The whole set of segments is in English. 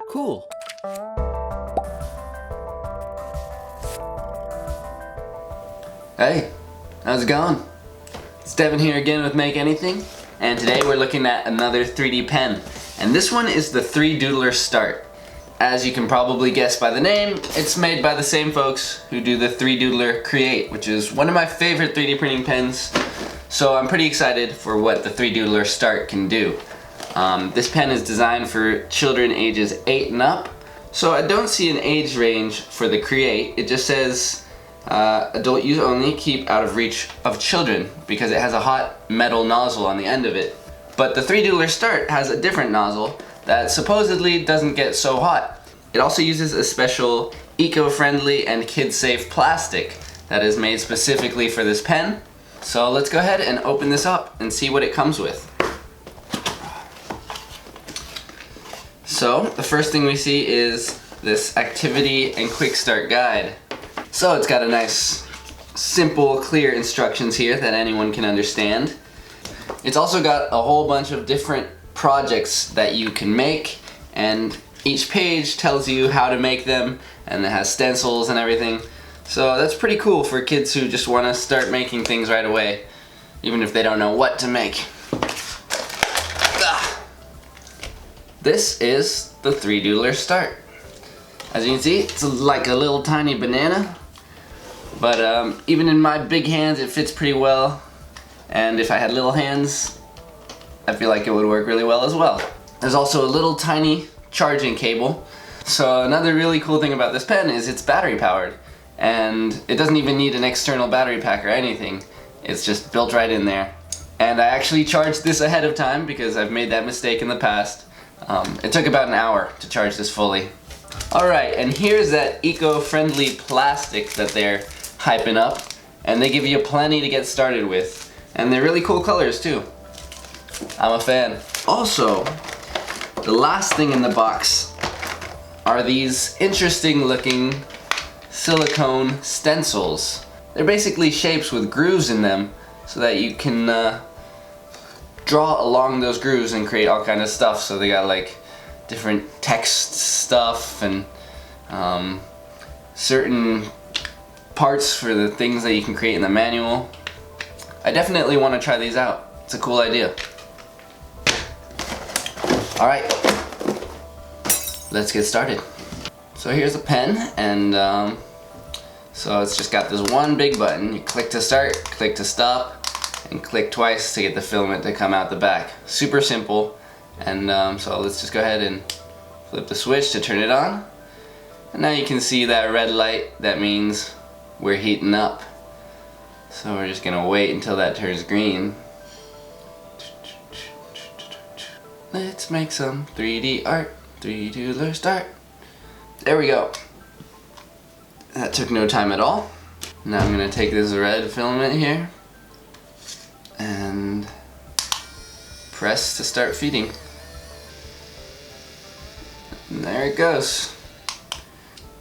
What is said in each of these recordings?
Cool. Hey, how's it going? It's Devin here again with Make Anything, and today we're looking at another 3D pen. And this one is the 3Doodler Start. As you can probably guess by the name, it's made by the same folks who do the 3Doodler Create, which is one of my favorite 3D printing pens. So I'm pretty excited for what the 3Doodler Start can do. This pen is designed for children ages 8 and up, so I don't see an age range for the Create. It just says adult use only, keep out of reach of children, because it has a hot metal nozzle on the end of it. But the 3Doodler Start has a different nozzle that supposedly doesn't get so hot. It also uses a special eco-friendly and kid-safe plastic that is made specifically for this pen. So let's go ahead and open this up and see what it comes with. So the first thing we see is this activity and quick start guide. So it's got a nice, simple, clear instructions here that anyone can understand. It's also got a whole bunch of different projects that you can make, and each page tells you how to make them, and it has stencils and everything. So that's pretty cool for kids who just want to start making things right away, even if they don't know what to make. This is the 3Doodler Start. As you can see, it's like a little tiny banana, but even in my big hands it fits pretty well, and if I had little hands I feel like it would work really well as well. There's also a little tiny charging cable. So another really cool thing about this pen is it's battery powered, and it doesn't even need an external battery pack or anything. It's just built right in there. And I actually charged this ahead of time because I've made that mistake in the past. It took about an hour to charge this fully. Alright, and here's that eco-friendly plastic that they're hyping up, and they give you plenty to get started with. And they're really cool colors too. I'm a fan. Also, the last thing in the box are these interesting looking silicone stencils. They're basically shapes with grooves in them so that you can draw along those grooves and create all kind of stuff. So they got like different text stuff and certain parts for the things that you can create in the manual. I definitely want to try these out. It's a cool idea. Alright, let's get started. So here's a pen, and so it's just got this one big button. You click to start, click to stop, and click twice to get the filament to come out the back. Super simple, and so let's just go ahead and flip the switch to turn it on. And now you can see that red light. That means we're heating up. So we're just gonna wait until that turns green. Let's make some 3D art. 3Doodler Start. There we go. That took no time at all. Now I'm gonna take this red filament here and press to start feeding. And there it goes.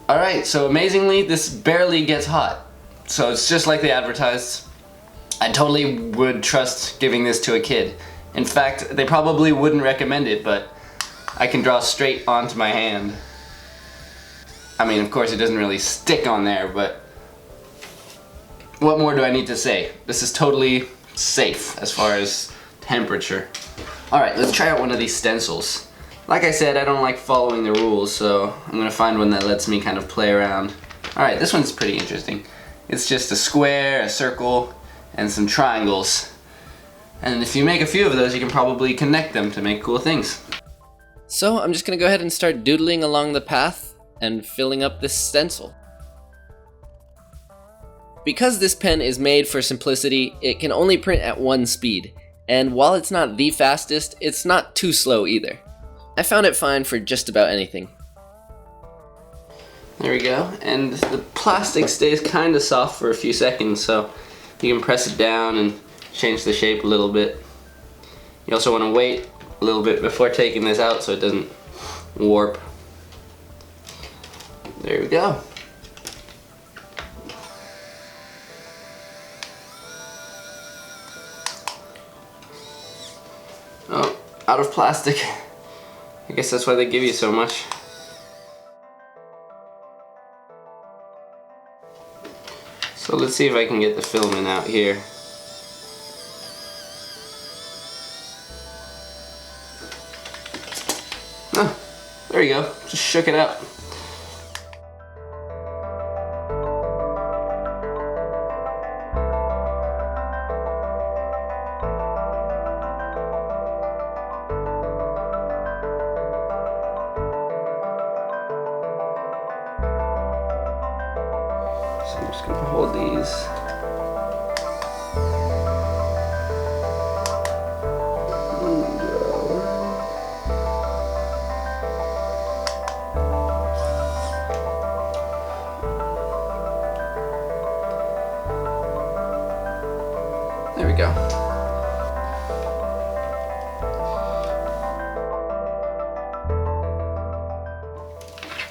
Alright, so amazingly this barely gets hot. So it's just like they advertised. I totally would trust giving this to a kid. In fact, they probably wouldn't recommend it, but I can draw straight onto my hand. I mean, of course it doesn't really stick on there, but what more do I need to say? This is totally safe as far as temperature. Alright, let's try out one of these stencils. Like I said, I don't like following the rules, so I'm gonna find one that lets me kind of play around. Alright, this one's pretty interesting. It's just a square, a circle, and some triangles. And if you make a few of those, you can probably connect them to make cool things. So I'm just gonna go ahead and start doodling along the path and filling up this stencil. Because this pen is made for simplicity, it can only print at one speed, and while it's not the fastest, it's not too slow either. I found it fine for just about anything. There we go, and the plastic stays kind of soft for a few seconds, so you can press it down and change the shape a little bit. You also want to wait a little bit before taking this out so it doesn't warp. There we go. Oh, out of plastic. I guess that's why they give you so much. So let's see if I can get the filament out here. Oh, there you go. Just shook it out. So I'm just gonna hold these. There we go.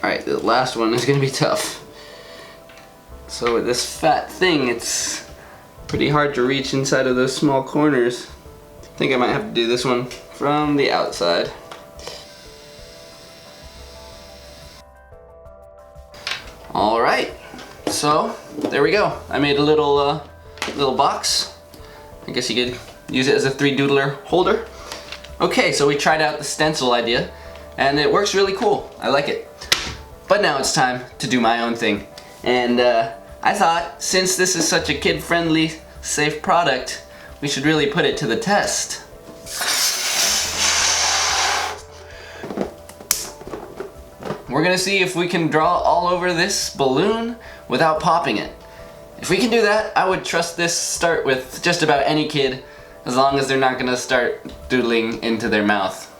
Alright, the last one is gonna be tough. So with this fat thing, it's pretty hard to reach inside of those small corners. I think I might have to do this one from the outside. Alright, so there we go. I made a little box. I guess you could use it as a 3Doodler holder. Okay, so we tried out the stencil idea, and it works really cool. I like it. But now it's time to do my own thing. And I thought, since this is such a kid-friendly, safe product, we should really put it to the test. We're gonna see if we can draw all over this balloon without popping it. If we can do that, I would trust this start with just about any kid, as long as they're not gonna start doodling into their mouth.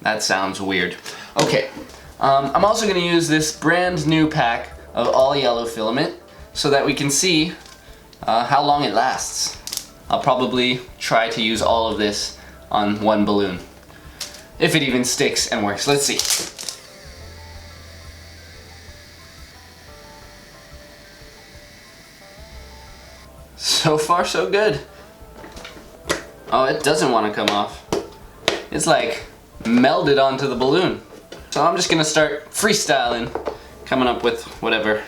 That sounds weird. Okay, I'm also gonna use this brand new pack of all yellow filament so that we can see how long it lasts. I'll probably try to use all of this on one balloon. If it even sticks and works. Let's see. So far so good. Oh, it doesn't want to come off. It's like melded onto the balloon. So I'm just gonna start freestyling, coming up with whatever.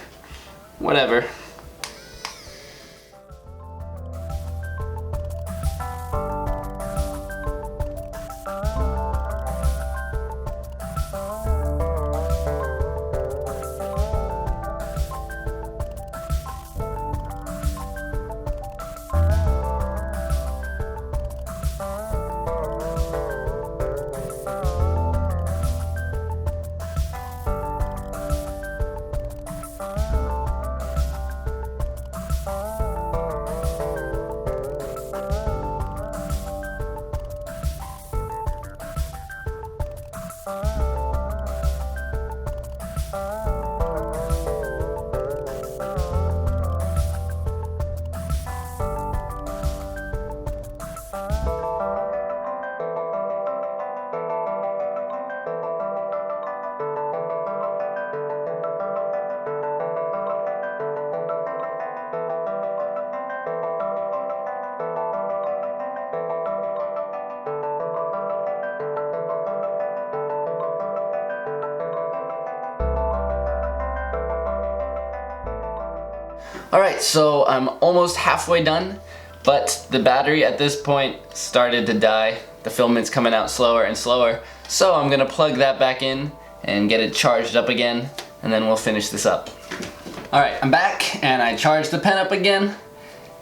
Alright, so I'm almost halfway done, but the battery at this point started to die. The filament's coming out slower and slower, so I'm gonna plug that back in and get it charged up again, and then we'll finish this up. Alright, I'm back, and I charged the pen up again,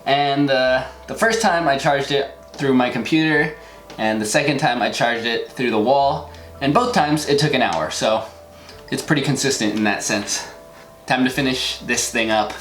and the first time I charged it through my computer, and the second time I charged it through the wall, and both times it took an hour, so it's pretty consistent in that sense. Time to finish this thing up.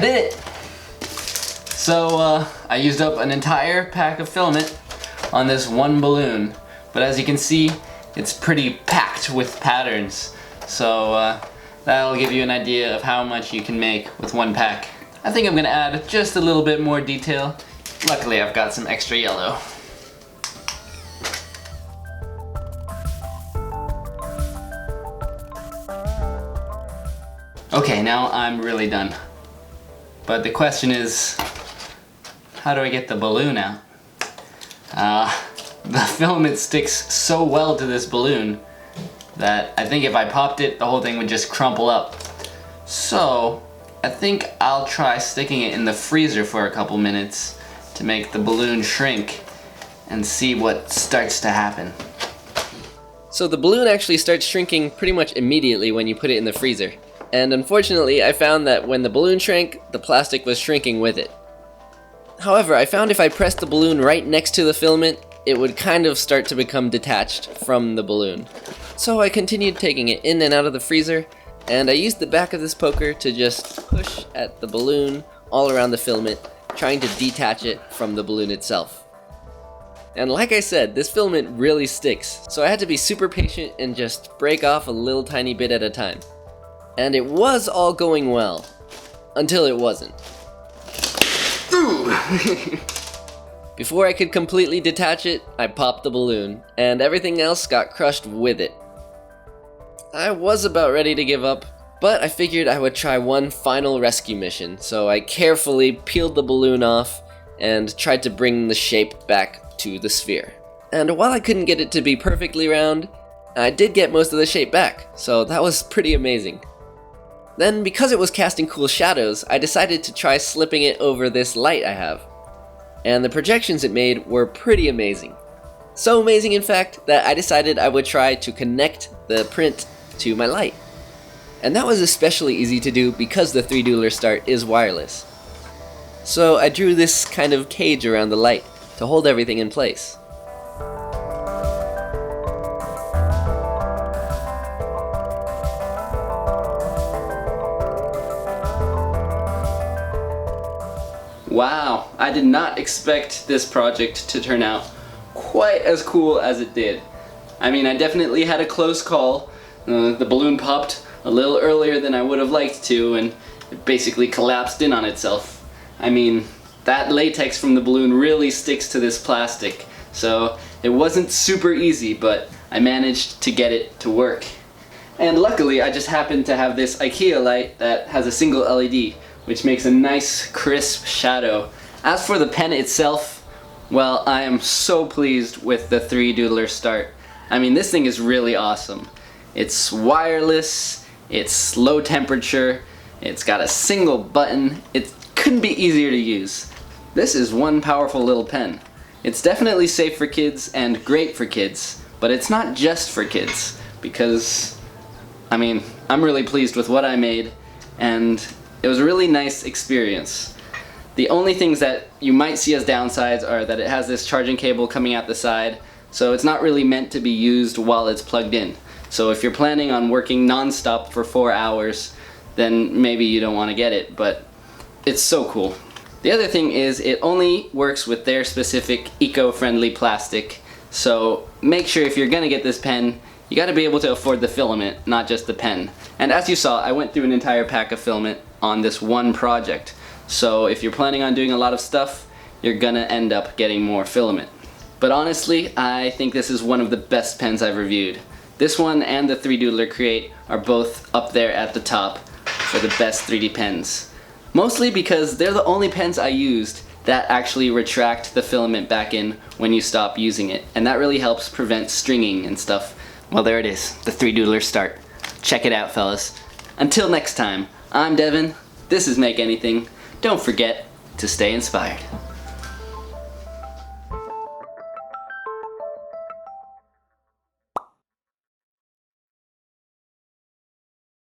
did it! So I used up an entire pack of filament on this one balloon, but as you can see, it's pretty packed with patterns. So that'll give you an idea of how much you can make with one pack. I think I'm gonna add just a little bit more detail. Luckily, I've got some extra yellow. Okay, now I'm really done. But the question is, how do I get the balloon out? The filament sticks so well to this balloon that I think if I popped it, the whole thing would just crumple up. So, I think I'll try sticking it in the freezer for a couple minutes to make the balloon shrink and see what starts to happen. So the balloon actually starts shrinking pretty much immediately when you put it in the freezer. And unfortunately, I found that when the balloon shrank, the plastic was shrinking with it. However, I found if I pressed the balloon right next to the filament, it would kind of start to become detached from the balloon. So I continued taking it in and out of the freezer, and I used the back of this poker to just push at the balloon all around the filament, trying to detach it from the balloon itself. And like I said, this filament really sticks, so I had to be super patient and just break off a little tiny bit at a time. And it was all going well, until it wasn't. Before I could completely detach it, I popped the balloon, and everything else got crushed with it. I was about ready to give up, but I figured I would try one final rescue mission, so I carefully peeled the balloon off and tried to bring the shape back to the sphere. And while I couldn't get it to be perfectly round, I did get most of the shape back, so that was pretty amazing. Then, because it was casting cool shadows, I decided to try slipping it over this light I have. And the projections it made were pretty amazing. So amazing, in fact, that I decided I would try to connect the print to my light. And that was especially easy to do because the 3Doodler Start is wireless. So I drew this kind of cage around the light to hold everything in place. Wow, I did not expect this project to turn out quite as cool as it did. I mean, I definitely had a close call. The balloon popped a little earlier than I would have liked to, and it basically collapsed in on itself. I mean, that latex from the balloon really sticks to this plastic, so it wasn't super easy, but I managed to get it to work. And luckily, I just happened to have this IKEA light that has a single LED, which makes a nice crisp shadow. As for the pen itself, well, I am so pleased with the 3Doodler Start. I mean, this thing is really awesome. It's wireless, it's low temperature, it's got a single button, it couldn't be easier to use. This is one powerful little pen. It's definitely safe for kids and great for kids, but it's not just for kids, because, I mean, I'm really pleased with what I made, and it was a really nice experience. The only things that you might see as downsides are that it has this charging cable coming out the side, so it's not really meant to be used while it's plugged in. So if you're planning on working non-stop for 4 hours, then maybe you don't want to get it, but it's so cool. The other thing is it only works with their specific eco-friendly plastic, so make sure if you're gonna get this pen, you gotta be able to afford the filament, not just the pen. And as you saw, I went through an entire pack of filament on this one project. So if you're planning on doing a lot of stuff, you're gonna end up getting more filament. But honestly, I think this is one of the best pens I've reviewed. This one and the 3Doodler Create are both up there at the top for the best 3D pens. Mostly because they're the only pens I used that actually retract the filament back in when you stop using it. And that really helps prevent stringing and stuff. Well, there it is, the 3Doodler Start. Check it out, fellas. Until next time, I'm Devin, this is Make Anything. Don't forget to stay inspired.